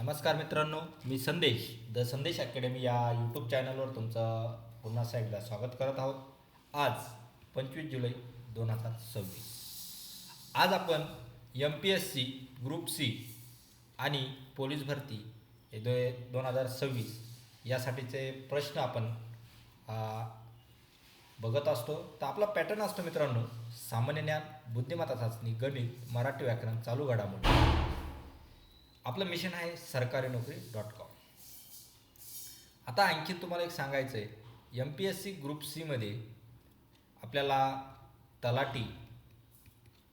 नमस्कार मित्रांनो, मी संदेश द संदेश अकॅडमी या यूट्यूब चॅनलवर तुमचं पुन्हा एकदा स्वागत करत आहोत. आज 25 जुलै 2026. आज आपण MPSC ग्रुप सी आणि पोलीस भरती हे 2026 यासाठीचे प्रश्न आपण आ, बघत असतो. तर आपला पॅटर्न असतो मित्रांनो, सामान्य ज्ञान, बुद्धिमत्ता चाचणी, गणित, मराठी व्याकरण, चालू घडामोडी. आपलं मिशन आहे सरकारीनोकरी.com. आता आणखी तुम्हाला एक सांगायचं आहे, MPSC ग्रुप सीमध्ये आपल्याला तलाठी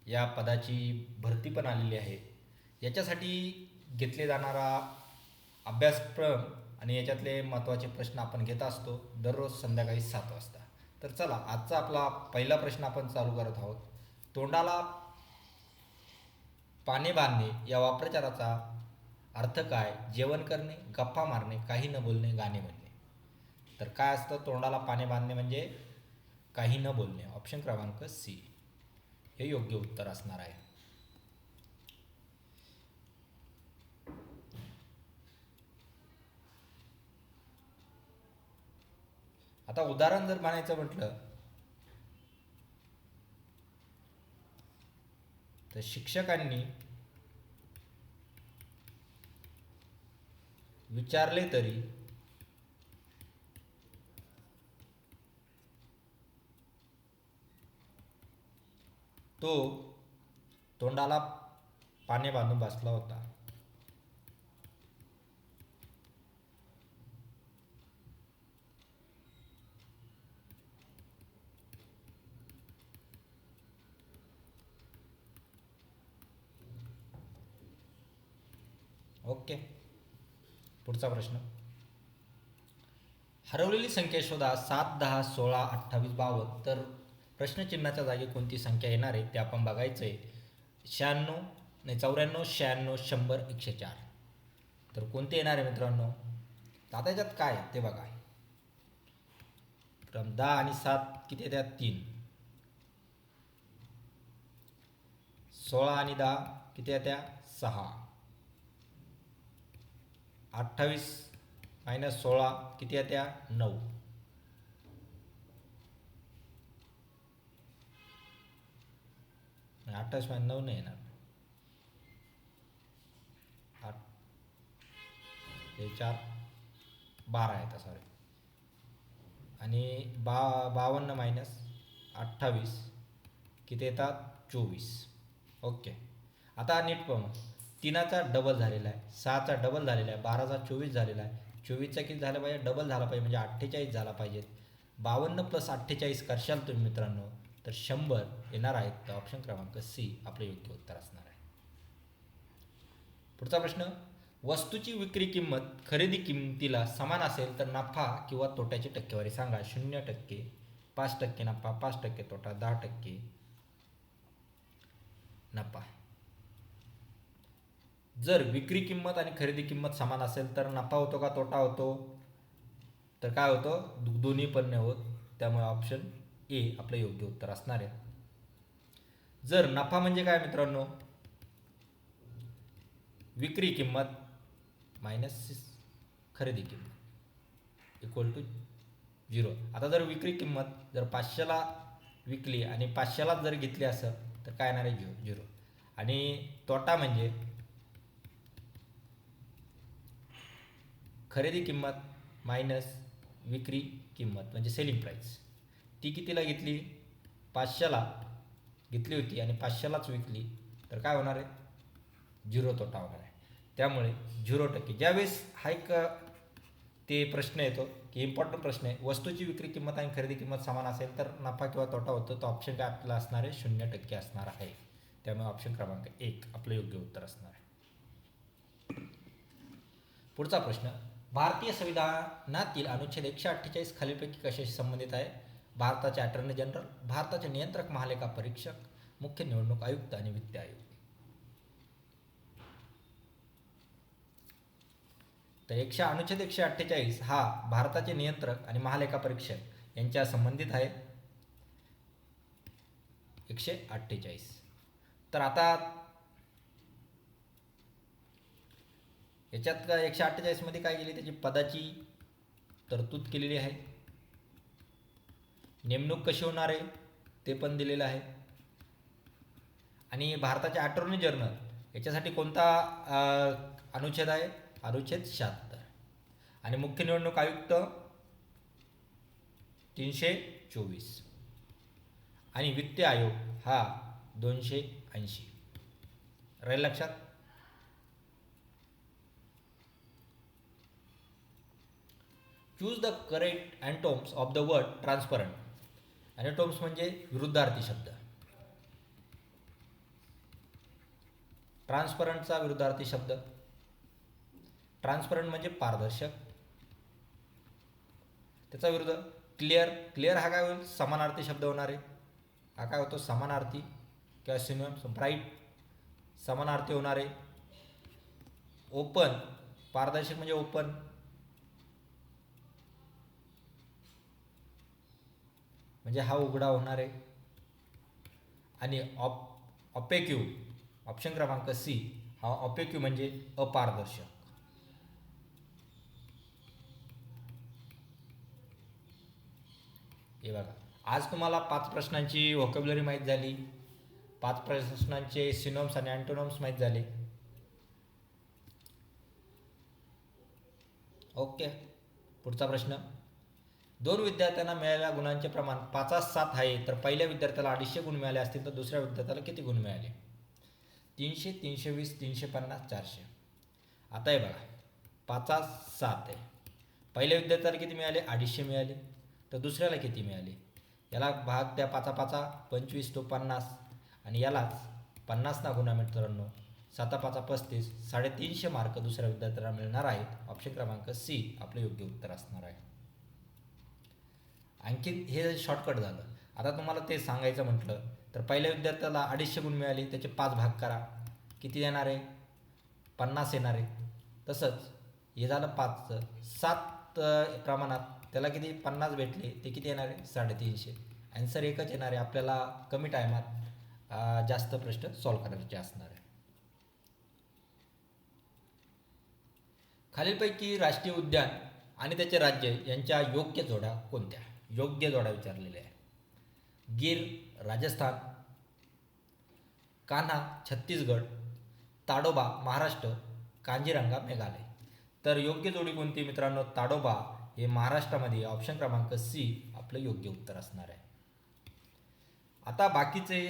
या पदाची भरती पण आलेली आहे. याच्यासाठी घेतले जाणारा अभ्यासक्रम आणि याच्यातले महत्त्वाचे प्रश्न आपण घेत असतो दररोज संध्याकाळी 7 वाजता. तर चला, आजचा आपला पहिला प्रश्न आपण चालू करत आहोत. तोंडाला पाने बांधणे या वाक्प्रचाराचा अर्थ काय? जेवण करणे, गप्पा मारणे, काही न बोलणे, गाणे म्हणणे. तर काय असतं तोंडाला पाने बांधणे म्हणजे काही न बोलणे. ऑप्शन क्रमांक सी हे योग्य उत्तर असणार आहे. आता उदाहरण जर म्हणायचं म्हटलं तर शिक्षकांनी विचारले तरी तो तोंडाला पाने बांधून बसला होता. ओके, पुढचा प्रश्न. हरवलेली संख्या शोधा. 7, 10, 16, 28, 52. तर प्रश्नचिन्हाच्या जागी कोणती संख्या येणार आहे ते आपण बघायचं आहे. 96 नाही 94, 96, 100, 104. तर कोणते येणार आहे मित्रांनो? आता याच्यात काय ते बघा. 10 आणि 7 किती येतात? 3. 16 आणि 10 किती येतात? 6. 28 मायनस 16 किती येतात? 9. आणि 28 मायनस 9 नाही येणार. 4 12 येतात सॉरी. आणि 52 मायनस 28 किती येतात? 24. ओके, आता नीट पाहू. 3चा डबल झालेला आहे, 6चा डबल झालेला आहे, 12चा 24 झालेला आहे. 24चा किती झाला पाहिजे? डबल झाला पाहिजे म्हणजे 48 झाला पाहिजेत. 52 प्लस 48 करशाल तुम्ही मित्रांनो तर 100 येणार आहेत. तर ऑप्शन क्रमांक सी आपलं योग्य उत्तर असणार आहे. पुढचा प्रश्न. वस्तूची विक्री किंमत खरेदी किंमतीला समान असेल तर नफा किंवा तोट्याची टक्केवारी सांगा. 0%, 5% नफा, 5% तोटा, 10% नफा. जर विक्री किंमत आणि खरेदी किंमत समान असेल तर नफा होतो का तोटा होतो? तर काय होतं? दोन्ही पण नाही होत. त्यामुळे ऑप्शन ए आपलं योग्य उत्तर असणार आहे. जर नफा म्हणजे काय मित्रांनो? विक्री किंमत मायनस खरेदी किंमत इक्वल टू 0. आता जर विक्री किंमत जर 500ला विकली आणि 500लाच जर घेतली असं तर काय येणार आहे? 0. आणि तोटा म्हणजे खरेदी किंमत मायनस विक्री किंमत म्हणजे सेलिंग प्राईस. ती कितीला घेतली? 500ला घेतली होती आणि 500लाच विकली तर काय होणार आहे? 0 तोटा होणार आहे. त्यामुळे 0%. ज्यावेळेस हा एक ते प्रश्न येतो की इम्पॉर्टंट प्रश्न आहे, वस्तूची विक्री किंमत आणि खरेदी किंमत समान असेल तर नफा किंवा तोटा होतो. तर ऑप्शन काय आपल्याला असणार आहे? 0% असणार आहे. त्यामुळे ऑप्शन क्रमांक 1 आपलं योग्य उत्तर असणार आहे. पुढचा प्रश्न. भारतीय संविधानातील अनुच्छेद 148 खालीलपैकी कशाशी संबंधित आहे? भारताचे अटर्नी जनरल, भारताचे नियंत्रक महालेखा परीक्षक, मुख्य निवडणूक आयुक्त आणि वित्त आयोग. तर अनुच्छेद 148 हा भारताचे नियंत्रक आणि महालेखा परीक्षक यांच्या संबंधित आहे. 148. तर आता याच्यात का 148 मध्ये काय केली, त्याची पदाची तरतूद केलेली आहे. नेमणूक कशी होणार आहे ते पण दिलेलं आहे. आणि भारताचे अटॉर्नी जनरल याच्यासाठी कोणता अनुच्छेद आहे, अनुच्छेद 76. आणि मुख्य निवडणूक आयुक्त 324. आणि वित्त आयोग हा 280. राहील लक्षात. Choose the correct antonyms of the word transparent. Antonyms म्हणजे विरुद्धार्थी शब्द. ट्रान्सपरंटचा विरुद्धार्थी शब्द. ट्रान्सपरंट म्हणजे पारदर्शक. त्याचा विरुद्ध क्लिअर. क्लिअर हा काय होईल, समानार्थी शब्द होणार आहे. हा काय होतो, समानार्थी किंवा सिनोनिम्स. ब्राईट समानार्थी होणार आहे. ओपन पारदर्शक म्हणजे ओपन. म्हणजे हा उघडा होणार आहे. आणि ऑपेक्यू ऑप्शन क्रमांक सी हा ऑपेक्यू म्हणजे अपारदर्शक. हे बघा, आज तुम्हाला 5 प्रश्नांची व्होकॅब्युलरी माहीत झाली. 5 प्रश्नांचे सिनोम्स आणि अँटोनॉम्स माहीत झाले. ओके. पुढचा प्रश्न. 2 विद्यार्थ्यांना मिळालेल्या गुणांचे प्रमाण 5-7 आहे, तर पहिल्या विद्यार्थ्याला 250 गुण मिळाले असतील तर दुसऱ्या विद्यार्थ्याला किती गुण मिळाले. 300, 320, 350, 400. आता हे बघा, 5-7 आहे. पहिल्या विद्यार्थ्याला किती मिळाले, 250 मिळाले. तर दुसऱ्याला किती मिळाले, याला भाग द्या 5-5, 25 तो 50. आणि यालाच 50 ना गुणा मित्रांनो, 7-5 35. 350 मार्क दुसऱ्या विद्यार्थ्याला मिळणार आहेत. ऑप्शन क्रमांक सी आपलं योग्य उत्तर असणार आहे. आणखी हे शॉर्टकट झालं. आता तुम्हाला ते सांगायचं म्हटलं तर पहिल्या विद्यार्थ्याला 250 गुण मिळाले, त्याचे 5 भाग करा, किती येणार आहे, 50 येणार आहे. तसंच हे झालं 5चं. 7 प्रमाणात त्याला किती 50 भेटले, ते किती येणार आहे, 350. ॲन्सर एकच येणार आहे. आपल्याला कमी टायमात जास्त प्रश्न सॉल्व करायचे असणार आहे. खालीलपैकी राष्ट्रीय उद्यान आणि त्याचे राज्य यांच्या योग्य जोड्या कोणत्या. योग्य जोड्या विचारलेल्या आहे. गिर राजस्थान, कान्हा छत्तीसगड, ताडोबा महाराष्ट्र, कांजीरंगा मेघालय. तर योग्य जोडी कोणती मित्रांनो, ताडोबा हे महाराष्ट्रामध्ये. ऑप्शन क्रमांक सी आपलं योग्य उत्तर असणार आहे. आता बाकीचे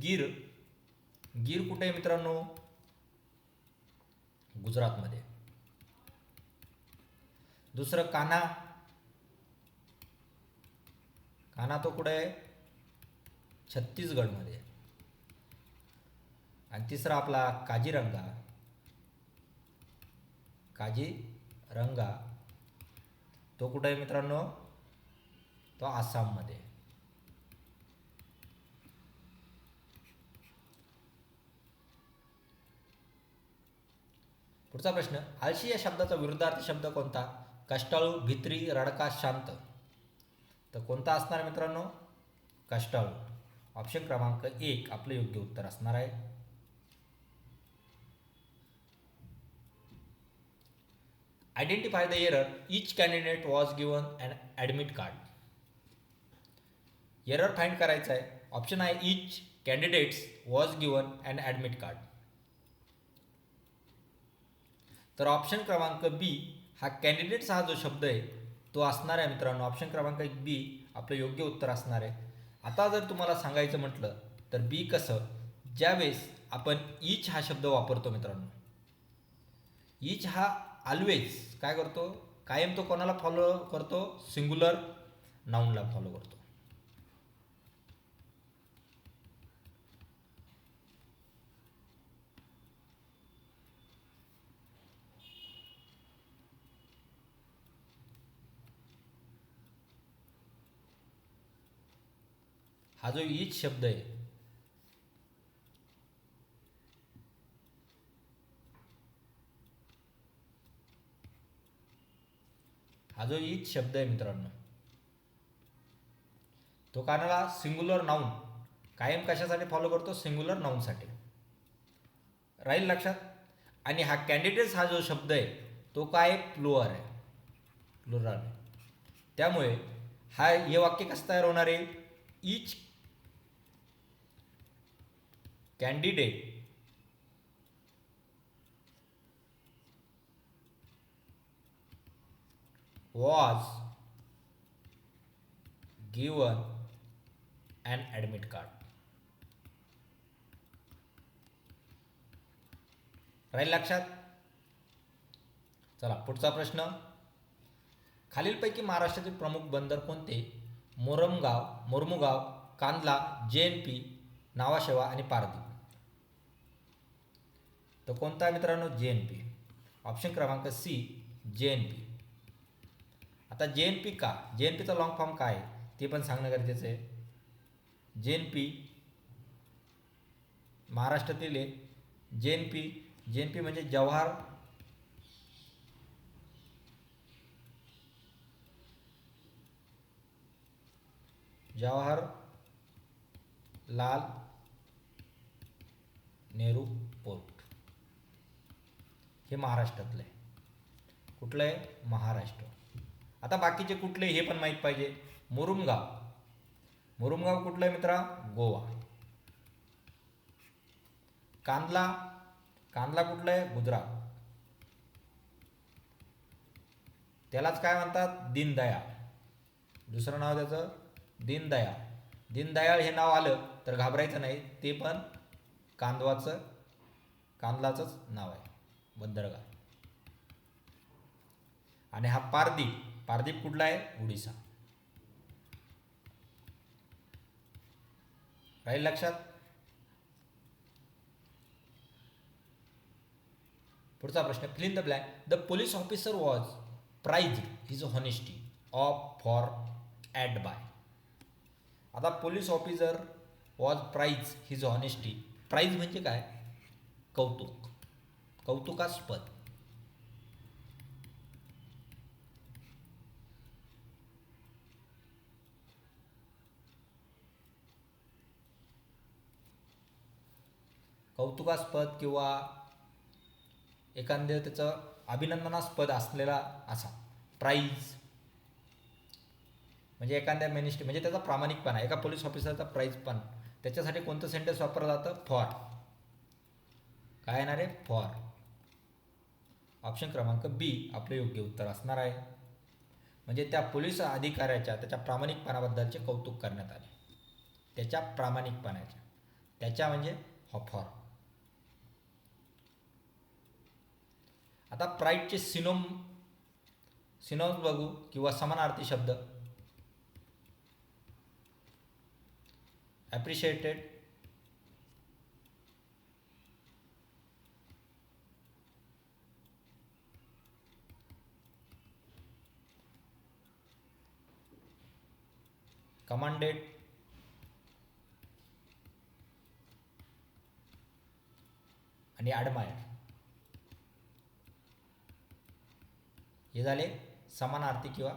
गिर. गिर कुठे आहे मित्रांनो, गुजरातमध्ये. दुसरं कान्हा. कान्हा तो कुठे आहे, छत्तीसगडमध्ये. आणि तिसरा आपला काजीरंगा. काजीरंगा तो कुठे आहे मित्रांनो, तो आसाममध्ये. पुढचा प्रश्न. आळशी या शब्दाचा विरुद्धार्थी शब्द कोणता. कष्टाळू, भित्री, रडका, शांत. तर कोणता असणार मित्रांनो, कष्टाळू. ऑप्शन क्रमांक 1 आपलं योग्य उत्तर असणार आहे. Identify the error. Each candidate was given an admit card. Error find करायचा आहे. ऑप्शन आहे each candidates was given an admit card. तर ऑप्शन क्रमांक बी हा कॅन्डिडेट्स हा जो शब्द आहे तो असणार आहे मित्रांनो. ऑप्शन क्रमांक बी आपलं योग्य उत्तर असणार आहे. आता जर तुम्हाला सांगायचं म्हटलं तर बी कसं, ज्यावेळेस आपण इच हा शब्द वापरतो मित्रांनो, इच हा ऑलवेज काय करतो, कायम तो कोणाला फॉलो करतो, सिंग्युलर नाऊनला फॉलो करतो. हा जो इच शब्द आहे, हा जो इच शब्द आहे मित्रांनो, तो कानाला सिंग्युलर नाऊन कायम कशासाठी फॉलो करतो, सिंग्युलर नाऊनसाठी. राहील लक्षात. आणि हा कॅन्डिडेट्स हा जो शब्द आहे तो काय प्लुअर आहे, प्लुरल आहे. त्यामुळे हे वाक्य कसं तयार होणार आहे? इच candidate was given an admit card. राहील लक्षात? चला पुढचा प्रश्न. खालीलपैकी महाराष्ट्रातील प्रमुख बंदर कोणते? मोरमुगाव, कांदला, JNP, नावाशेवा आणि पारदीप. तर कोणता आहे मित्रांनो? JNP. ऑप्शन क्रमांक सी JNP. आता JNP का? JNPचा लॉंग फॉर्म काय आहे ते पण सांगणं गरजेचं आहे. JNP महाराष्ट्रातील JNP म्हणजे जवाहरलाल नेहरू पोर्ट. हे महाराष्ट्रातलं आहे. कुठलं आहे? महाराष्ट्र. आता बाकीचे कुठले हे पण माहीत पाहिजे. मुरुमगाव कुठलं आहे मित्रा? गोवा. कांदला कुठलं आहे? गुजरात. त्यालाच काय म्हणतात? दीनदयाळ. दुसरं नाव त्याचं दीनदयाळ. दीनदयाळ हे नाव आलं तर घाबरायचं नाही, ते पण कांदलाचंच नाव आहे, बंदरगाह. आणि हा पारदीप कुठला आहे? उडीसा. राहील लक्षात? पुढचा प्रश्न. Fill in the blank. The police officer was praised his honesty for at by. आता police officer was praise his honesty. Praise म्हणजे काय? कौतुकास्पद. किंवा एखाद्या त्याचं अभिनंदनास्पद असलेला असा प्राइज म्हणजे एखाद्या मिनिस्ट्री म्हणजे त्याचा प्रामाणिकपणा. एका पोलीस ऑफिसरचा प्राइज पण त्याच्यासाठी कोणतं सेंटेन्स वापरलं जातं? फॉर. काय येणार आहे? फॉर. ऑप्शन क्रमांक बी आपलं योग्य उत्तर असणार आहे. म्हणजे त्या पोलीस अधिकाऱ्याच्या त्याच्या प्रामाणिकपणाबद्दलचे कौतुक करण्यात आले. त्याच्या प्रामाणिकपणाच्या. त्याच्या म्हणजे फॉर. आता प्राईडचे सिनोम्स बघू किंवा समानार्थी शब्द. ॲप्रिशिएटेड, कमांडेड, आणि ॲडमायर. हे झाले समानार्थी किंवा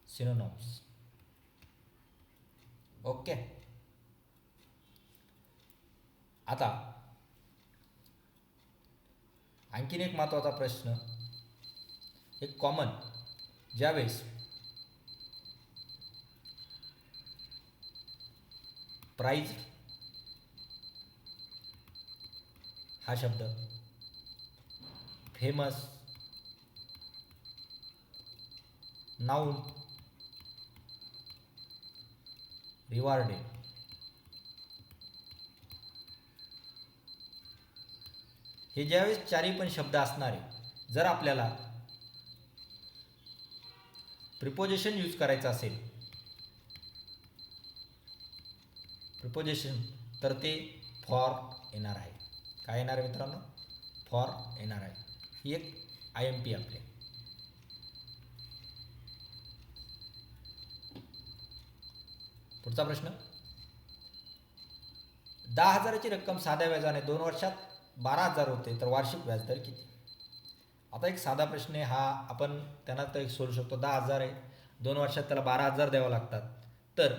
सिनोनॉम्स. ओके. आता आणखीन एक महत्त्वाचा प्रश्न. एक कॉमन. ज्यावेळेस प्राइज हा शब्द, फेमस, नाउन, रिवॉर्डेड हे ज्यावेळेस चारही पण शब्द असणारे जर आपल्याला प्रिपोजिशन यूज करायचं असेल, प्रिपोजिशन, तर ते फॉर येणार आहे. काय येणार आहे मित्रांनो? फॉर येणार आहे. ही एक IMP आपले. पुढचा प्रश्न. 10,000ची रक्कम साध्या व्याजाने 2 वर्षात 12,000 होते तर वार्षिक व्याजदर किती? आता एक साधा प्रश्न आहे हा. आपण त्यांना तर एक सोडू शकतो. 10,000 आहे, 2 वर्षात त्याला 12,000 द्यावं लागतात, तर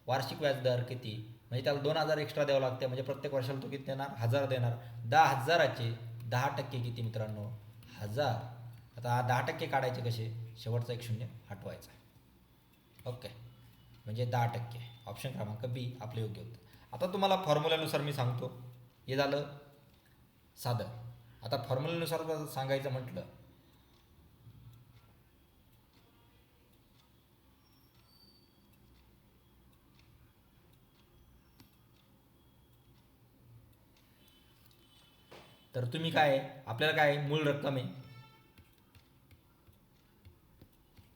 वार्षिक व्याजदर किती? म्हणजे त्याला 2,000 एक्स्ट्रा द्यावं लागते. म्हणजे प्रत्येक वर्षाला तो किती देणार? 1,000 देणार. 10,000चे 10% किती मित्रांनो? 1,000. आता 10% काढायचे कसे? शेवटचा एक शून्य हटवायचा. ओके, म्हणजे 10%. ऑप्शन क्रमांक बी आपलं योग्य होतं. आता तुम्हाला फॉर्म्युल्यानुसार मी सांगतो. हे झालं साधं. आता फॉर्म्युल्यानुसार सांगायचं म्हटलं तर तुम्ही काय आहे, आपल्याला काय आहे, मूळ रक्कम आहे.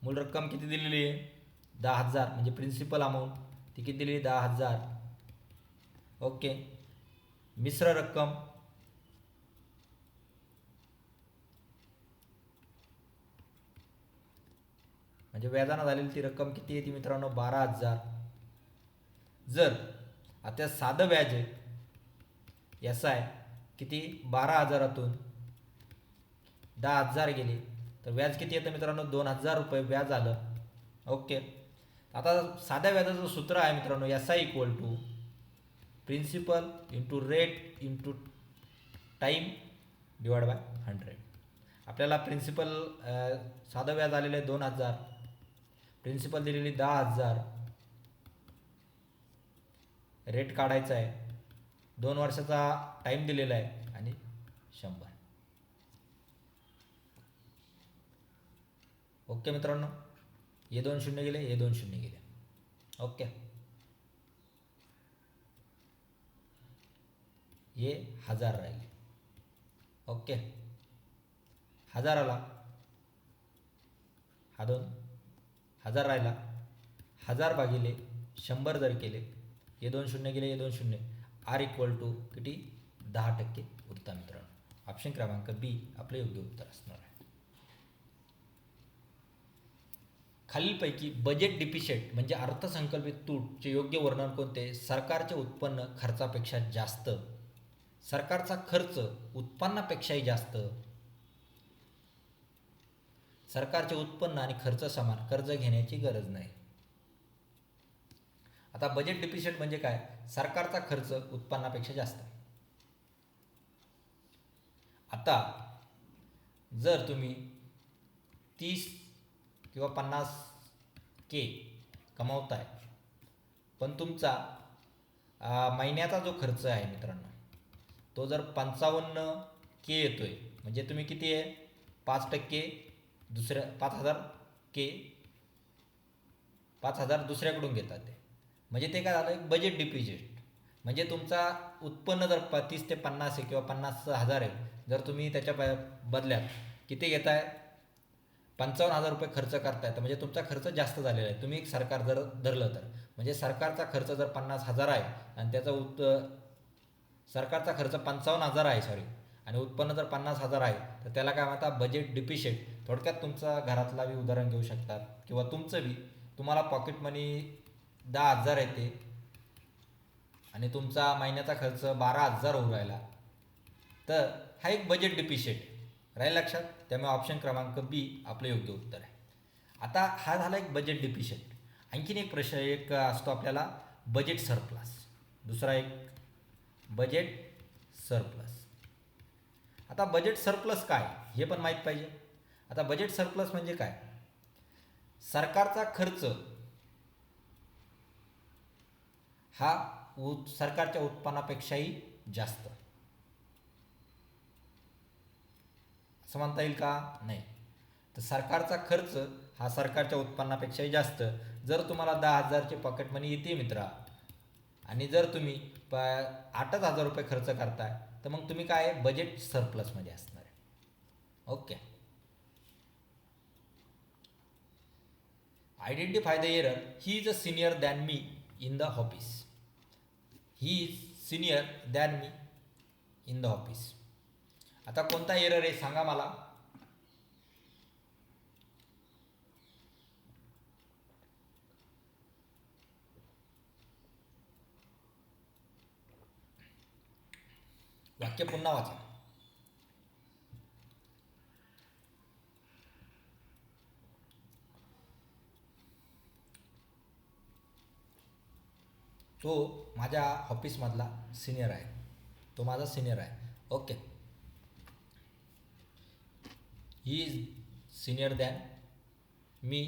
मूळ रक्कम किती दिलेली आहे? 10,000. म्हणजे प्रिन्सिपल अमाऊंट ती किती दिलेली? 10,000. ओके. मिश्र रक्कम म्हणजे व्याजानं झालेली ती रक्कम किती येते मित्रांनो? 12,000. जर आता साधं व्याज आहे एस आय किती? 12,000तून 10,000 गेले तर व्याज किती येतं मित्रांनो? 2,000 रुपये व्याज आलं. ओके. आता साध्या व्याजाचं सूत्र आहे मित्रांनो, S I equal to principal into rate into time divide by 100. आपल्याला प्रिन्सिपल साधं व्याज आलेलं आहे 2,000, प्रिन्सिपल दिलेली 10,000, रेट काढायचा आहे, 2 वर्षाचा टाईम दिलेला आहे आणि 100. ओके मित्रांनो, हे 2 शून्य गेले, हे 2 शून्य गेले. ओके, हे 1,000 राहिले. ओके, 1,000 आला, हा 2,000 राहिला. 1,000 भागिले 100 जर केले, हे 2 शून्य गेले, हे 2 शून्य. आर इक्वल टू किती? 10% उरता मित्रांनो. ऑप्शन क्रमांक बी आपलं योग्य उत्तर असणार आहे. खालीलपैकी बजेट डिफिशिट म्हणजे अर्थसंकल्पित तूटचे योग्य वर्णन कोणते? सरकारचे उत्पन्न खर्चापेक्षा जास्त, सरकारचा खर्च उत्पन्नापेक्षाही जास्त, सरकारचे उत्पन्न आणि खर्च समान, कर्ज घेण्याची गरज नाही. आता बजेट डिफिशिट म्हणजे काय? सरकारचा खर्च उत्पन्नापेक्षा जास्त. आता जर तुम्ही 30 किंवा 50K कमावताय पण तुमचा महिन्याचा जो खर्च आहे मित्रांनो तो जर 55K येतोय, म्हणजे तुम्ही किती आहे? 5% दुसऱ्या 5,000 दुसऱ्याकडून घेतात ते, म्हणजे ते काय झालं? एक बजेट डिफिसिट. म्हणजे तुमचा उत्पन्न जर 30 ते 50 आहे किंवा 50,000 आहे, जर तुम्ही त्याच्या बदल्यात किती घेताय? 55,000 रुपये खर्च करताय, तर म्हणजे तुमचा खर्च जास्त झालेला आहे. तुम्ही एक सरकार जर धरलं तर म्हणजे सरकारचा खर्च जर 50,000 आहे आणि त्याचा सरकारचा खर्च 55,000 आहे आणि उत्पन्न जर 50,000 आहे, तर त्याला काय म्हणतात? Budget deficit. थोडक्यात तुमचा घरातला बी उदाहरण घेऊ शकतात किंवा तुमचं बी, तुम्हाला पॉकेट मनी 10,000 येते आणि तुमचा महिन्याचा खर्च 12,000 होऊ राहिला, तर हा एक बजेट डिफिशिट राहील लक्षात. त्यामुळे ऑप्शन क्रमांक बी आपलं योग्य उत्तर आहे. आता हा झाला एक बजेट डिफिशिट. आणखीन एक प्रश्न एक असतो आपल्याला, बजेट सरप्लस. दुसरा एक बजेट सरप्लस. आता बजेट सरप्लस काय हे पण माहीत पाहिजे. आता बजेट सरप्लस म्हणजे काय? सरकारचा खर्च हा सरकारच्या उत्पन्नापेक्षाही जास्त, असं म्हणता येईल का? नाही. तर सरकारचा खर्च हा सरकारच्या उत्पन्नापेक्षाही जास्त. जर तुम्हाला 10,000ची पॉकेट मनी येते मित्रा आणि जर तुम्ही 8,000 रुपये खर्च करताय, तर मग तुम्ही काय बजेट सरप्लसमध्ये असणार आहे. Okay. Identify the error. He is a senior than me in the office. He is senior than me in the office. आता कोणता एरर आहे सांगा मला. वाक्य पुन्हा वाचा. तो माझ्या ऑफिसमधला सिनियर आहे, तो माझा सिनियर आहे. Okay, he is senior than me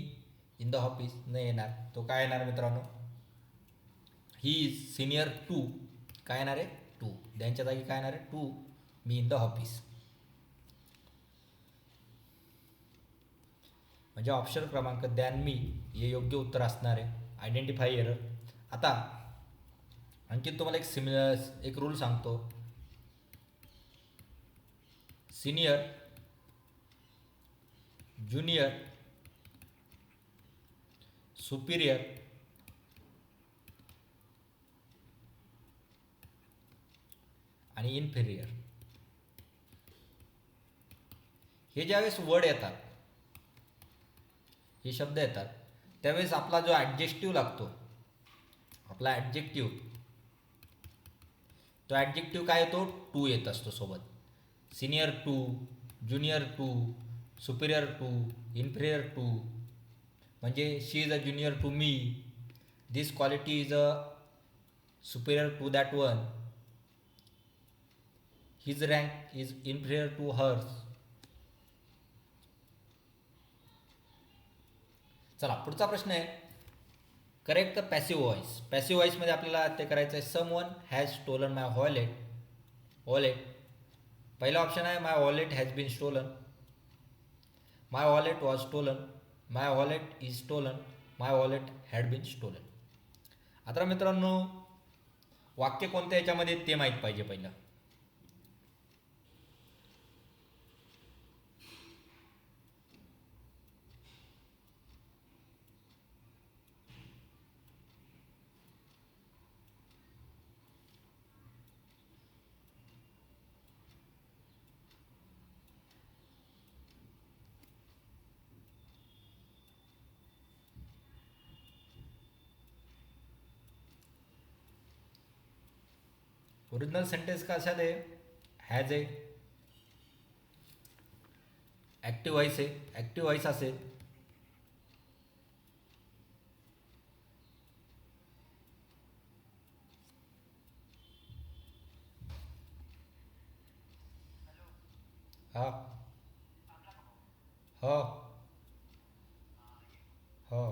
in the office नाही येणार, तो काय येणार मित्रांनो, ही इज सिनियर टू, काय येणार आहे टू, त्यांच्या जागी काय येणार आहे to me in the office. म्हणजे ऑप्शन क्रमांक दॅन मी हे योग्य उत्तर असणार आहे. Identify error. आता आणखी तुम्हाला एक रूल सांगतो. सिनियर, ज्युनियर, सुपिरियर आणि इन्फेरियर हे ज्यावेळेस वर्ड येतात, हे शब्द येतात, त्यावेळेस आपला जो ॲडजेक्टिव्ह लागतो, आपला ॲडजेक्टिव्ह, तो ॲडजेक्टिव्ह काय येतो, टू येत असतो सोबत. Senior to, junior to, superior to, inferior to. म्हणजे she is a junior to me, this quality is a superior to that one, his rank is inferior to hers. चला पुढचा प्रश्न आहे, correct the passive voice. Passive व्हॉइसमध्ये आपल्याला ते करायचं आहे. Someone has stolen my wallet. पहिला ऑप्शन आहे my wallet has been stolen, my wallet was stolen, my wallet is stolen, my wallet had been stolen. आता मित्रांनो वाक्य कोणत्या याच्यामध्ये ते माहीत पाहिजे पहिलं. ओरिजिनल सेंटेन्स कशात आहे, हॅज आहे, ॲक्टिव्ह व्हॉइस आहे, ॲक्टिव्ह व्हॉइस असेल, हा हो हो.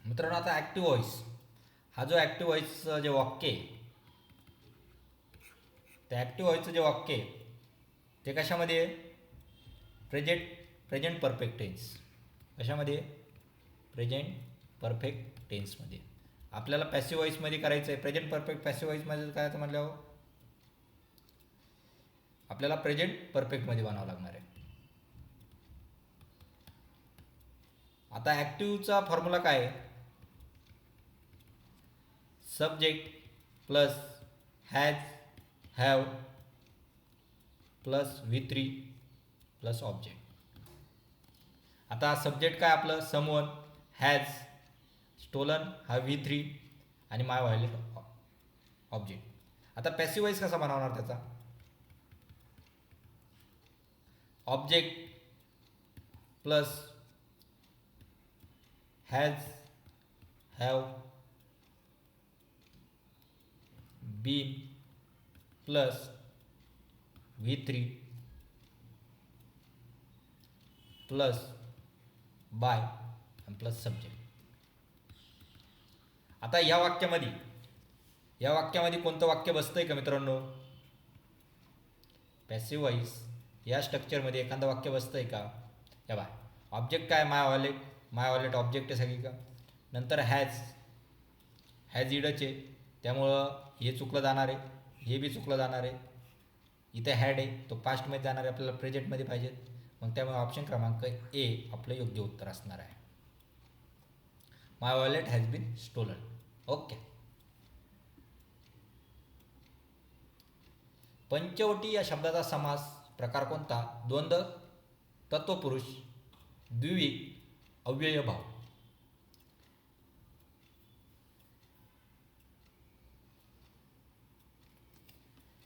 मित्रांनो आता ॲक्टिव्ह व्हॉइस, हा जो ॲक्टिव्ह व्हॉइसचं जे वाक्य आहे, त्या ॲक्टिव्ह व्हॉइसचं जे वाक्य आहे ते कशामध्ये आहे, प्रेझेंट परफेक्ट टेन्स. कशामध्ये, प्रेझेंट परफेक्ट टेन्समध्ये. आपल्याला पॅसिव्ह व्हॉइसमध्ये करायचं आहे. प्रेझेंट परफेक्ट पॅसिव्ह व्हॉइसमध्ये काय तर म्हटल्यावर आपल्याला प्रेझेंट परफेक्टमध्ये बनावं लागणार आहे. आता ॲक्टिव्हचा फॉर्म्युला काय आहे, subject plus has, have plus V3 plus object. आता सब्जेक्ट काय आपलं, समवन, हॅज, स्टोलन हा V3 आणि माय व्हायलेट ऑब्जेक्ट. आता पॅसिव्ह व्हॉइस कसा बनवणार त्याचा, object plus has, have, been plus V3 plus by आणि प्लस सब्जेक्ट. आता या वाक्यामध्ये कोणतं वाक्य बसतंय का मित्रांनो, पॅसिव्ह व्हॉइस या स्ट्रक्चरमध्ये एखादं वाक्य बसतंय का. या बाय ऑब्जेक्ट काय, माय वॉलेट ऑब्जेक्ट आहे सगळी का. नंतर हॅज इडचे, त्यामुळं हे चुकलं जाणार आहे, हे बी चुकलं जाणार आहे. इथे हॅड आहे, तो पास्टमध्ये जाणार आहे, आपल्याला प्रेझेंटमध्ये पाहिजे. मग त्यामुळे ऑप्शन क्रमांक ए आपलं योग्य उत्तर असणार आहे. My wallet has been stolen. Okay. Panchavati या शब्दाचा समास प्रकार कोणता, द्वंद्व, तत्वपुरुष, द्विविक, अव्ययभाव.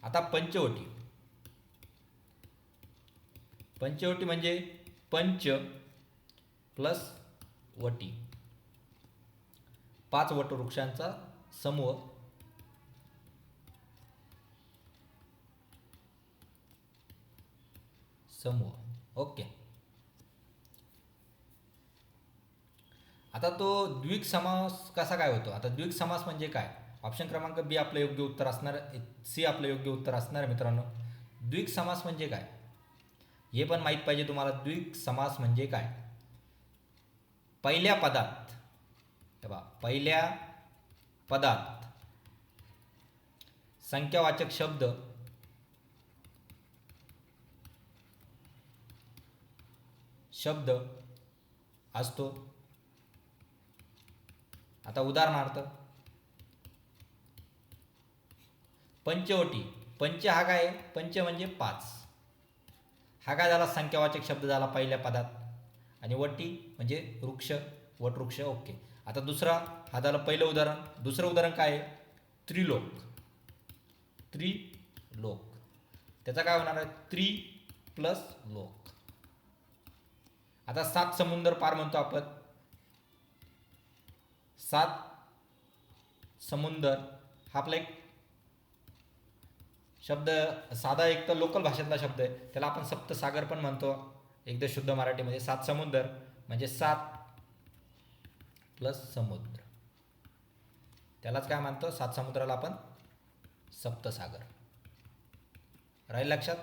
आता पंचवटी, पंचवटी म्हणजे पंच प्लस वटी, 5 वटवृक्षांचा समूह. ओके. आता तो द्विक समास कसा काय होतो? आता द्विक समास म्हणजे काय? ऑप्शन क्रमांक बी आपलं योग्य उत्तर असणार, सी आपलं योग्य उत्तर असणार आहे मित्रांनो. द्विक समास म्हणजे काय हे पण माहीत पाहिजे तुम्हाला. द्विक समास म्हणजे काय? पहिल्या पदात, पहिल्या पदात संख्यावाचक शब्द असतो. आता उदाहरणार्थ पंचवटी. पंच हा काय? पंच म्हणजे 5. हा काय झाला? संख्यावाचक शब्द झाला पहिल्या पदात. आणि वटी म्हणजे वृक्ष, वटवृक्ष. ओके. आता दुसरा, हा झालं पहिलं उदाहरण. दुसरं उदाहरण काय आहे? त्रिलोक. त्रिलोक त्याचा काय होणार आहे? त्रि प्लस लोक. आता 7 समुंदर पार म्हणतो आपण. 7 समुंदर हा आपला एक शब्द, साधा एक तर लोकल भाषेतला शब्द आहे, त्याला आपण सप्तसागर पण म्हणतो एकदा शुद्ध मराठीमध्ये. 7 समुंदर म्हणजे 7 प्लस समुद्र, त्यालाच काय म्हणतो? 7 समुद्राला आपण सप्तसागर. राहील लक्षात?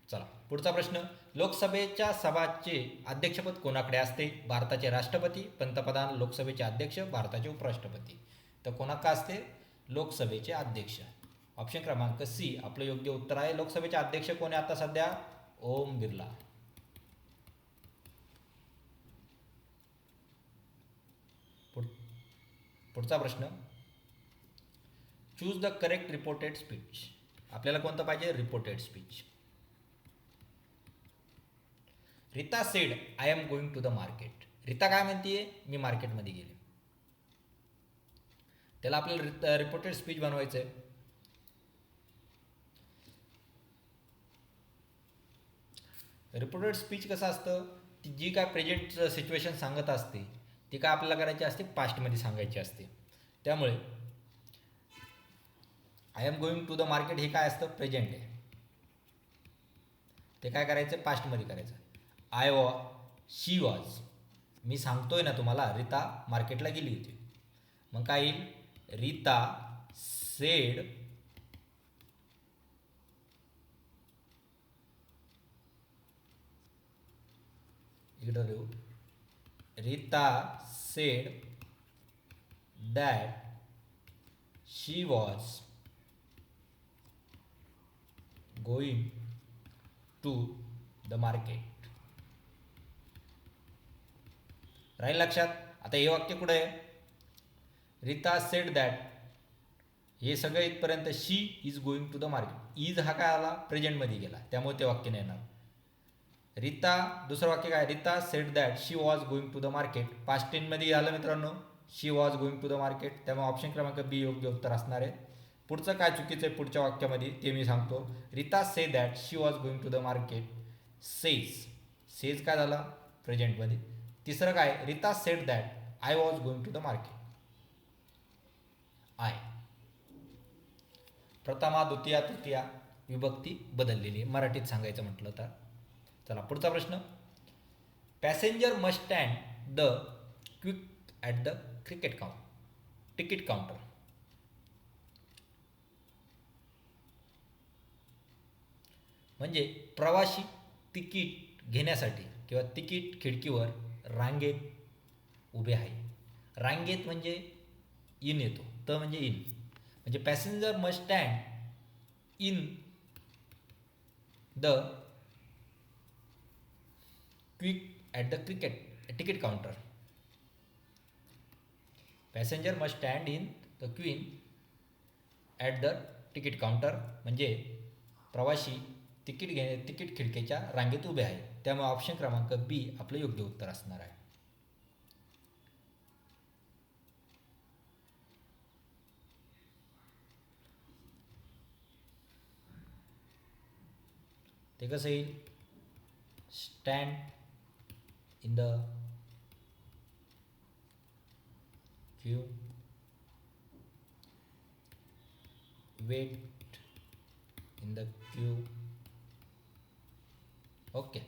चला पुढचा प्रश्न. लोकसभेच्या सभाचे अध्यक्षपद कोणाकडे असते? भारताचे राष्ट्रपती, पंतप्रधान, लोकसभेचे अध्यक्ष, भारताचे उपराष्ट्रपती. तर कोणाकडे असते? लोकसभेचे अध्यक्ष. ऑप्शन क्रमांक सी आपलं योग्य उत्तर आहे. लोकसभेचे अध्यक्ष कोण आहे आता सध्या? ओम बिर्ला. पुढचा प्रश्न. Choose the correct reported speech. आपल्याला कोणतं पाहिजे? Reported speech. Rita said I am going to the market. Rita काय म्हणतीये? मी मार्केटमध्ये गेले. त्याला आपल्याला रिपोर्टेड स्पीच बनवायचं आहे. रिपोर्टेड स्पीच कसं असतं? ती जी काय प्रेझेंट सिच्युएशन सांगत असते ती काय आपल्याला करायची असते? पास्टमध्ये सांगायची असते. त्यामुळे I am going to the market हे काय असतं? प्रेझेंट आहे. ते काय करायचं? पास्टमध्ये करायचं. शी वॉज, मी सांगतोय ना तुम्हाला, रीता मार्केटला गेली होती. मग काय येईल? रीता सेड इकडं लिहू. Rita said that she was going to the market. राहील लक्षात? आता हे वाक्य कुठे आहे? रीता सेड दॅट, हे सगळं इथपर्यंत she is going to the market. Is हा काय आला? प्रेझेंटमध्ये गेला, त्यामुळे ते वाक्य नाही येणार. रीता, दुसरं वाक्य काय? Rita said that she was going to the market. Past टेन्समध्ये झालं मित्रांनो, she was going to the market. त्यामुळे ऑप्शन क्रमांक बी योग्य उत्तर असणार आहे. पुढचं काय चुकीचं आहे पुढच्या वाक्यामध्ये ते मी सांगतो. Rita say that she was going to the market. Says काय झाला? प्रेझेंटमध्ये. तिसरं काय? Rita said that I was going to the market. I प्रथमा, द्वितीया, तृतीया विभक्ती बदललेली आहे मराठीत सांगायचं म्हटलं तर. चला पुढचा प्रश्न. Passenger must stand the quick at the ticket counter. म्हणजे प्रवासी तिकीट घेण्यासाठी किंवा तिकीट खिडकीवर रांगेत उभे आहे. रांगेत म्हणजे इन येतो, त म्हणजे इन. म्हणजे passenger must stand in the quick at the ticket counter. Passenger must stand in the queen at the ticket counter म्हणजे प्रवासी तिकीट खिडकीच्या रांगेत उभे आहे. त्यामुळे ऑप्शन क्रमांक बी आपलं योग्य उत्तर असणार आहे. ते कसं येईल, stand in the queue, wait in the queue. Okay.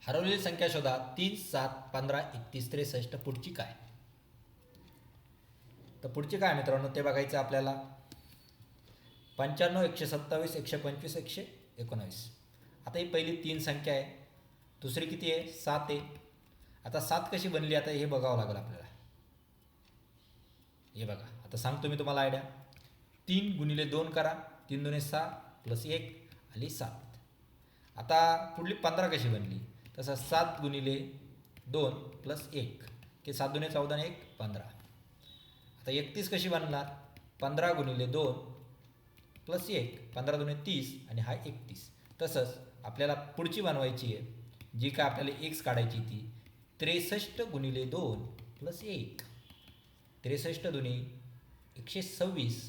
हरवलेली संख्या शोधा. 3, 7, 15, 31, 63. पुढची काय? तर पुढची काय मित्रांनो ते बघायचं आपल्याला. 95, 127, 125, 119. आता ही पहिली 3 संख्या आहे. दुसरी किती आहे? 7 आहे. आता 7 कशी बनली आता हे बघावं लागेल आपल्याला. हे बघा आता सांगतो मी तुम्हाला आयडिया. 3 गुणिले 2 करा. 3 दुणे 6 प्लस 1 आणि 7. आता पुढली 15 कशी बनली? तसं 7 गुणिले 2 प्लस 1 की 7 दुणे 14 आणि 1 15. आता 31 कशी बनणार? 15 गुणिले 2 प्लस 1, 15 दुणे 30 आणि हा 31. तसंच आपल्याला पुढची बनवायची आहे जी काय आपल्याला एक्स काढायची ती 63 गुणिले 2 प्लस 1. 63 दुणे 126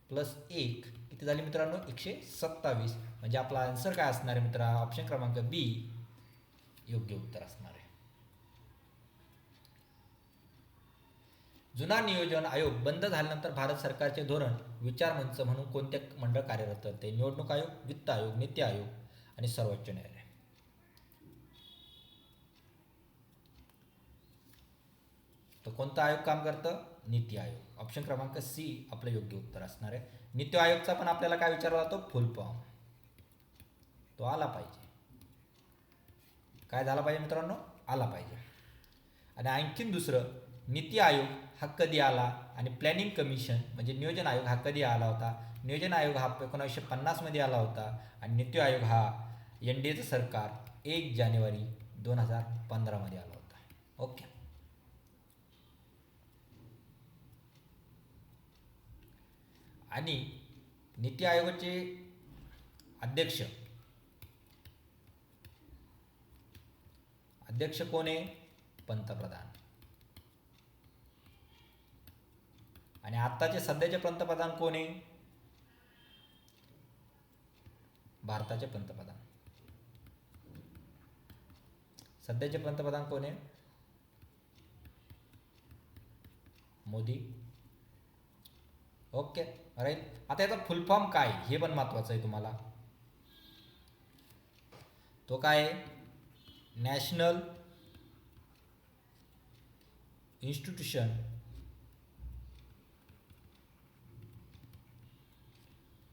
प्लस 1 किती झाली मित्रांनो? 127. म्हणजे आपला आन्सर काय असणार आहे मित्रा? ऑप्शन क्रमांक बी योग्य उत्तर असणार आहे. जुना नियोजन आयोग बंद झाल्यानंतर भारत सरकारचे धोरण विचार मंच म्हणून कोणते मंडळ कार्यरत होते? निवडणूक आयोग, वित्त आयोग, नीती आयोग आणि सर्वोच्च न्यायालय. तर कोणता आयोग काम करतं? नीती आयोग. ऑप्शन क्रमांक सी आपलं योग्य उत्तर असणार आहे. नीती आयोगचा पण आपल्याला काय विचारला जातो? फुल फॉर्म तो आला पाहिजे. काय झाला पाहिजे मित्रांनो? आला पाहिजे. आणि आणखीन दुसरं, नीती आयोग हा कधी आला आणि प्लॅनिंग कमिशन म्हणजे नियोजन आयोग हा कधी आला होता? नियोजन आयोग हा 1950 मध्ये आला होता आणि नीती आयोग हा NDAचं सरकार 1 जानेवारी 2015 मध्ये आला होता. ओके. आणि नीती आयोगाचे अध्यक्ष कोण आहे? पंतप्रधान. आणि आत्ताचे सध्याचे पंतप्रधान कोण आहे? भारताचे पंतप्रधान. सध्याचे पंतप्रधान कोण आहे? मोदी. Okay right. आता याचा फुल फॉर्म काय हे पण महत्वाचं आहे तुम्हाला. तो काय आहे? National institution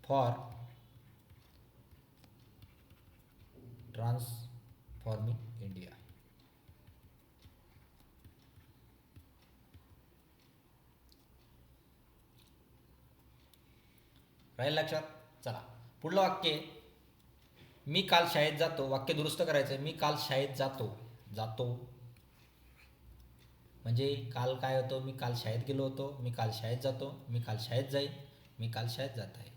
for transforming India. राहील लक्षात? चला पुढलं वाक्य. मी काल शाळेत जातो. वाक्य दुरुस्त करायचं. मी काल शाळेत जातो म्हणजे काल काय होतं? मी काल शाळेत गेलो होतो. मी काल शाळेत जातो. मी काल शाळेत जाईन. मी काल शाळेत जात आहे.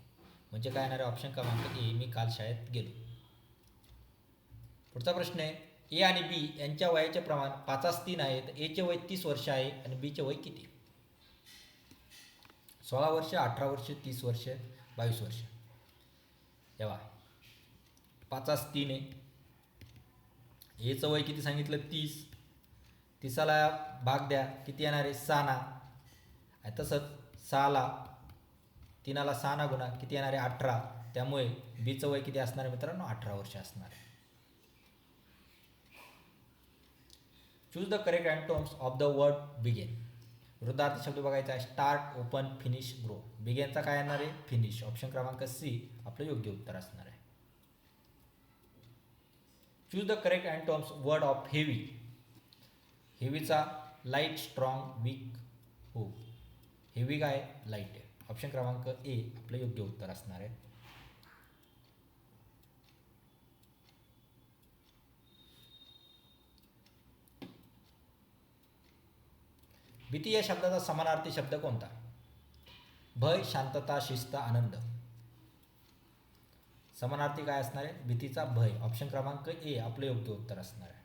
म्हणजे काय येणार आहे? ऑप्शन क्रमांक ए मी काल शाळेत गेलो. पुढचा प्रश्न आहे. ए आणि बी यांच्या वयाचे प्रमाण 5:3 आहे. तर एचे वय 30 वर्ष आहे आणि बीचे वय किती? 16 वर्ष, 18 वर्ष, 30 वर्ष, 22 वर्ष. तेव्हा 5:3 आहे. एचं वय किती सांगितलं? 30. 30ला भाग द्या किती येणार आहे? 6 ना. आणि तसंच 6ला 3ला 6 ना गुणा किती येणार आहे? 18. त्यामुळे बीचं वय किती असणार आहे मित्रांनो? 18 वर्ष असणार आहे. Choose the correct antonyms of the word begin. विरुद्धार्थी शब्द बघायचा आहे. Start, open, finish, grow. बिगेनचा काय येणार आहे? फिनिश. ऑप्शन क्रमांक सी आपलं योग्य उत्तर असणार आहे. Choose the correct antonyms word of heavy. हेवीचा लाईट, स्ट्रॉंग, वीक, हो. हेवी काय? लाईट आहे. ऑप्शन क्रमांक ए आपलं योग्य उत्तर असणार आहे. भीती या शब्दाचा समानार्थी शब्द कोणता? भय, शांतता, शिस्त, आनंद. समानार्थी काय असणार आहे? भीतीचा भय. ऑप्शन क्रमांक ए आपलं योग्य उत्तर असणार आहे.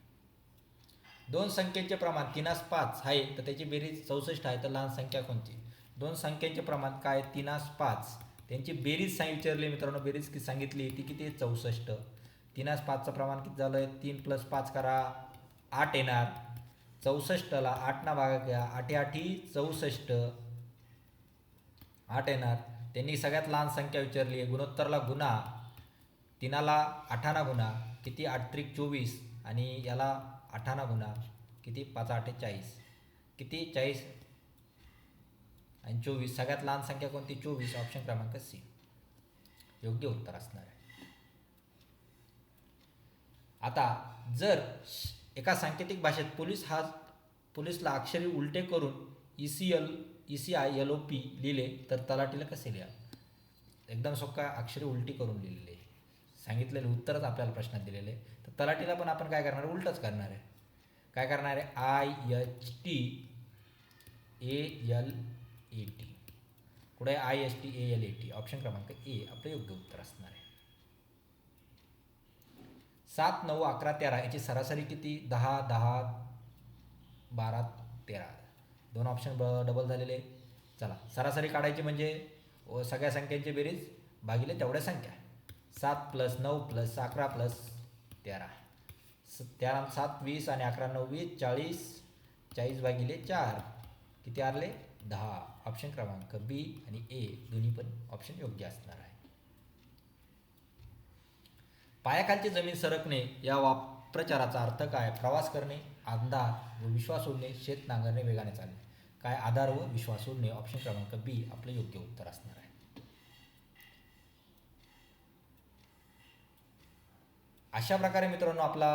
दोन संख्येचे प्रमाण 3:5 आहे तर त्याची बेरीज 64 आहे तर लहान संख्या कोणती? दोन संख्येचे प्रमाण काय? 3:5 त्यांची बेरीज विचारली मित्रांनो, बेरीज किती सांगितली ती किती आहे 64. 3-5चं प्रमाण किती झालं आहे, 3 + 5 करा 8 येणार. 64ला 8 भागा घ्या, 8 8 64 8 येणार. त्यांनी सगळ्यात लहान संख्या विचारली आहे, गुणोत्तरला गुणा, 3ला 8 गुणा किती 8 त्रिक 24 आणि याला 8 गुणा किती 5 8 40 किती 40 आणि 24. सगळ्यात लहान संख्या कोणती 24. ऑप्शन क्रमांक सी योग्य उत्तर असणार आहे. आता जर एका सांकेतिक भाषेत पोलीसला अक्षरी उलटे करून ECILOP लिहिले तर तलाठीला कसे लिहा. एकदम सोपा, अक्षरी उलटी करून लिहिलेले सांगितलेले उत्तरच आपल्याला प्रश्नात दिलेले. तर तलाठीला पण आपण काय करणार आहे, उलटच करणार आहे. काय करणार आहे, IHTALAT. कुठे IHTALAT. ऑप्शन क्रमांक ए आपलं योग्य उत्तर असणार आहे. 7 9 11 13 याची सरासरी किती 10 10 12 13. 2 ऑप्शन डबल झालेले. चला सरासरी काढायची म्हणजे सगळ्या संख्यांची बेरीज भागिले तेवढ्या संख्या. 7 + 9 + 11 + 13. 13 7 20 आणि 11 9 20 40. 40 भागिले 4 किती आले 10. ऑप्शन क्रमांक बी आणि ए दोन्ही पण ऑप्शन योग्य असणार आहे. पायाखालची जमीन सरकणे या वाक्प्रचाराचा अर्थ काय. प्रवास करणे, आधार व विश्वास सोडणे, शेत नांगरणे, वेगाने चालणे. काय आधार व विश्वास सोडणे. ऑप्शन क्रमांक बी आपलं योग्य उत्तर असणार आहे. अशा प्रकारे मित्रांनो आपला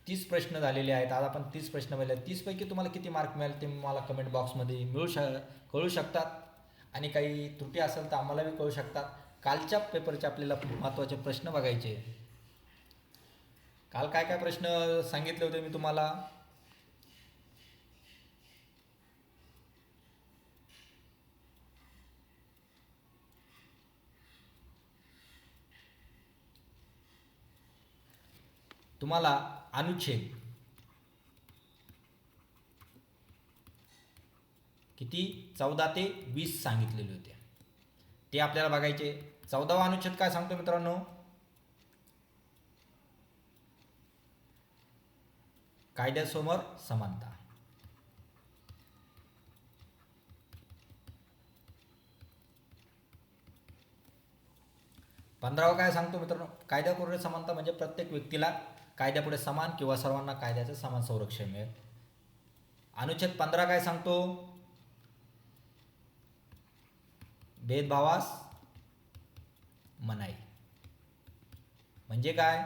30 प्रश्न झालेले आहेत. आज आपण 30 प्रश्न पाहिले. 30 पैकी तुम्हाला किती मार्क मिळाले ते मला कमेंट बॉक्समध्ये कळू शकतात आणि काही त्रुटी असेल तर आम्हालाही कळू शकतात. कालच्या पेपरचे आपल्याला महत्त्वाचे प्रश्न बघायचे. काल काय काय प्रश्न सांगितले होते मी तुम्हाला. तुम्हाला अनुच्छेद किती 14 ते 20 सांगितलेले होते ते आपल्याला बघायचे. 14वा अनुच्छेद काय सांगतो मित्रांनो, कायद्यासमोर समानता. 15वा काय सांगतो मित्रांनो, कायद्यापुढे समानता म्हणजे प्रत्येक व्यक्तीला कायद्यापुढे समान किंवा सर्वांना कायद्याचे समान संरक्षण मिळेल. अनुच्छेद 15 काय सांगतो, भेदभावास मनाई. म्हणजे काय,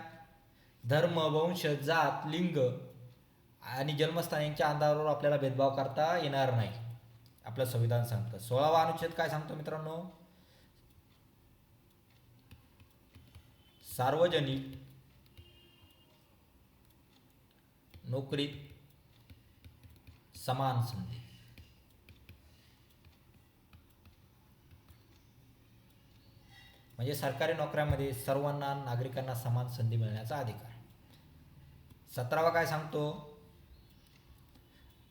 धर्म, वंश, जात, लिंग आणि जन्मस्थान यांच्या आधारावर आपल्याला भेदभाव करता येणार नाही, आपलं संविधान सांगतं. 16वा अनुच्छेद काय सांगतो मित्रांनो, सार्वजनिक नोकरीत समान संधी. म्हणजे सरकारी नोकऱ्यांमध्ये सर्वांना नागरिकांना समान संधी मिळण्याचा अधिकार. 17वा काय सांगतो,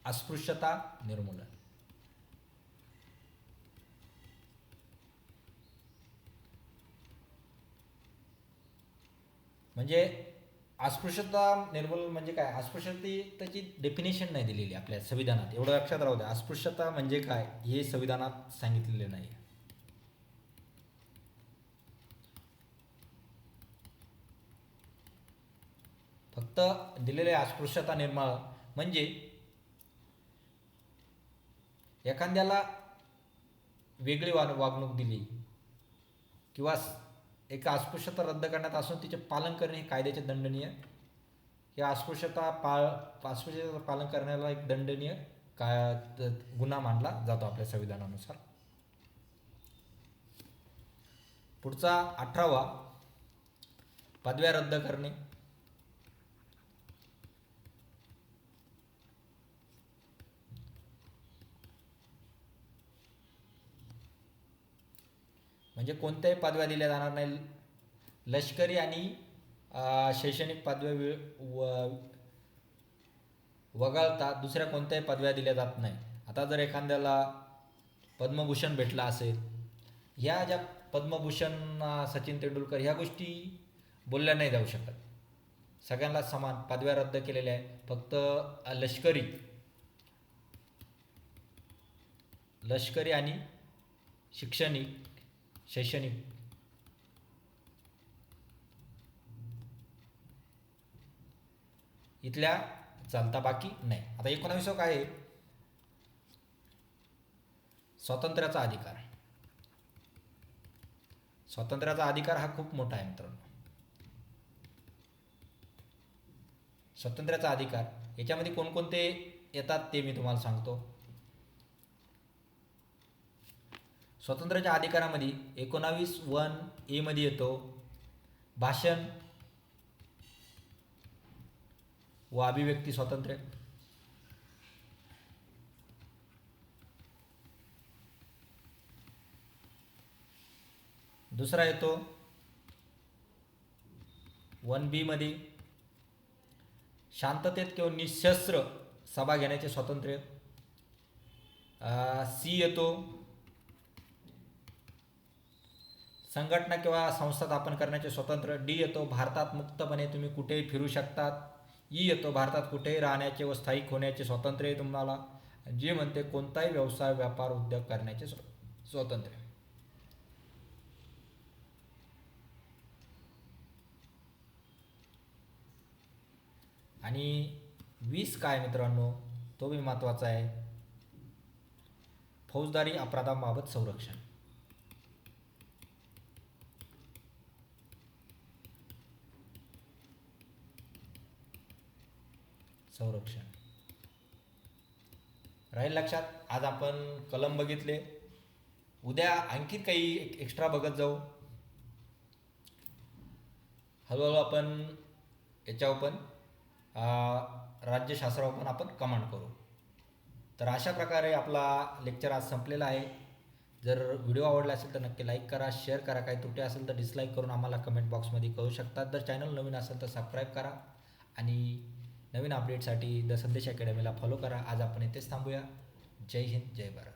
अस्पृश्यता निर्मूलन. म्हणजे अस्पृश्यता निर्मूलन म्हणजे काय, अस्पृश्यतेची डेफिनेशन नाही दिलेली आपल्या संविधानात, एवढं लक्षात राहू द्या. अस्पृश्यता म्हणजे काय हे संविधानात सांगितलेले नाही. फक्त दिलेले अस्पृश्यता निर्मूलन म्हणजे एखाद्याला वेगळी वागणूक दिली किंवा एका अस्पृश्यता रद्द करण्यात असून तिचे पालन करणे हे कायद्याचे दंडनीय, या अस्पृश्यता पालन करण्याला एक दंडनीय गुन्हा मानला जातो आपल्या संविधानानुसार. पुढचा 18वा, पदव्या रद्द करणे. म्हणजे कोणत्याही पदव्या दिल्या जाणार नाही. लष्करी आणि शैक्षणिक पदव्या वगळता दुसऱ्या कोणत्याही पदव्या दिल्या जात नाही. आता जर एखाद्याला पद्मभूषण भेटला असेल ह्या ज्या पद्मभूषण सचिन तेंडुलकर ह्या गोष्टी बोलल्या नाही जाऊ शकत. सगळ्यांना समान पदव्या रद्द केलेल्या आहे. फक्त लष्करी आणि शैक्षणिक इथल्या चालता, बाकी नाही. आता 19 काय आहे? स्वातंत्र्याचा अधिकार. स्वातंत्र्याचा अधिकार हा खूप मोठा आहे मित्रांनो. स्वातंत्र्याचा अधिकार याच्यामध्ये कोणकोणते येतात ते मी तुम्हाला सांगतो. स्वातंत्र्याच्या अधिकारामध्ये 19(1) मध्ये येतो भाषण व अभिव्यक्ती स्वातंत्र्य. दुसरा येतो 1(b) मध्ये शांततेत किंवा निशस्त्र सभा घेण्याचे स्वातंत्र्य. सी येतो संघटना किंवा संस्था स्थापन करण्याचे स्वातंत्र्य. डी येतो भारतात मुक्तपणे तुम्ही कुठेही फिरू शकतात. ई येतो भारतात कुठेही राहण्याचे व स्थायिक होण्याचे स्वातंत्र्य तुम्हाला. जे म्हणते कोणताही व्यवसाय व्यापार उद्योग करण्याचे स्वातंत्र्य. आणि 20 काय मित्रांनो, तो बी महत्त्वाचा आहे. फौजदारी अपराधांबाबत संरक्षण. राहील लक्षात. आज आपण कलम बघितले. उद्या आणखी काही एक्स्ट्रा बघत जाऊ. हळूहळू आपण याच्यावर पण राज्यशास्त्रावर पण आपण कमांड करू. तर अशा प्रकारे आपला लेक्चर आज संपलेला आहे. जर व्हिडिओ आवडला असेल तर नक्की लाईक करा, शेअर करा. काही त्रुटी असेल तर डिसलाईक करून आम्हाला कमेंट बॉक्समध्ये कळू शकतात. जर चॅनल नवीन असेल तर सबस्क्राईब करा आणि नवीन अपडेटसाठी द संदेश अकॅडमीला फॉलो करा. आज आपण इथेच थांबूया. जय हिंद, जय भारत.